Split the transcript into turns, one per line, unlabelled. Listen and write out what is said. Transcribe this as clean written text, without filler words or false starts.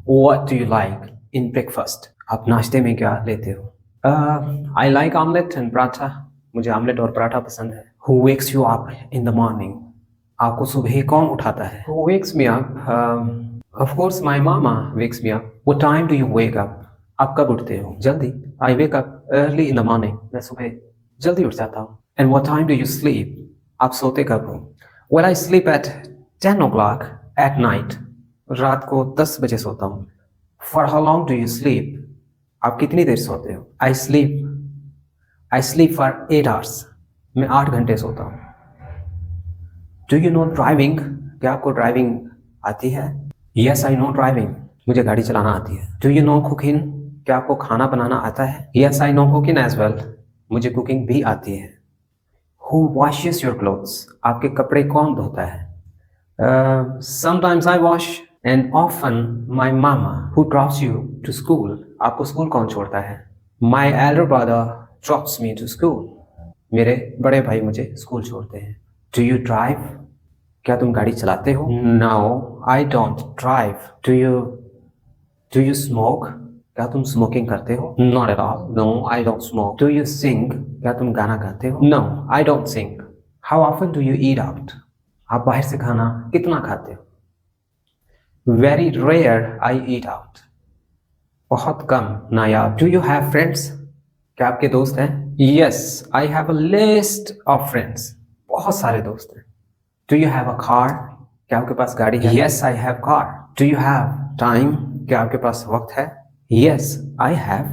What do you like in breakfast? आप नाश्ते में क्या लेते हो? I like omelette and paratha. मुझे आमलेट और पराठा पसंद है. Who wakes you up in the morning? आपको सुबह कौन उठाता है? Who wakes me up? Of course my mama wakes me up. What time do you wake up? आप कब उठते हो? जल्दी. I wake up early in the morning. मैं सुबह जल्दी उठ जाता हूँ. And what time do you sleep? आप सोते कब हो? Well, I sleep at 10 o'clock at night. रात को 10 बजे सोता हूँ. For how long do you sleep? आप कितनी देर सोते हो? I sleep for 8 hours. मैं 8 घंटे सोता हूँ. Do you know driving? क्या आपको ड्राइविंग आती है? Yes, I know driving. मुझे गाड़ी चलाना आती है. Do you know cooking? क्या आपको खाना बनाना आता है? Yes, I know cooking as well. मुझे कुकिंग भी आती है. Who washes your clothes? आपके कपड़े कौन धोता है? Sometimes I wash and often my mama who drops you to school. आपको स्कूल कौन छोड़ता है? My elder brother drops me to school. मेरे बड़े भाई मुझे स्कूल छोड़ते हैं. Do you drive? क्या तुम गाड़ी चलाते हो? No, I don't drive. Do you smoke? क्या तुम स्मोकिंग करते हो? Not at all. No, I don't smoke. Do you sing? क्या तुम गाना गाते हो? No, I don't sing. How often do you eat out? आप बाहर से खाना कितना खाते हो? Very rare I eat out. बहुत कम, नायाब. Do you have friends? क्या आपके दोस्त हैं? Yes, I have a list of friends. बहुत सारे दोस्त हैं. Do you have a car? क्या आपके पास गाड़ी है? Yes, I have car. Do you have time? क्या आपके पास वक्त है? Yes, I have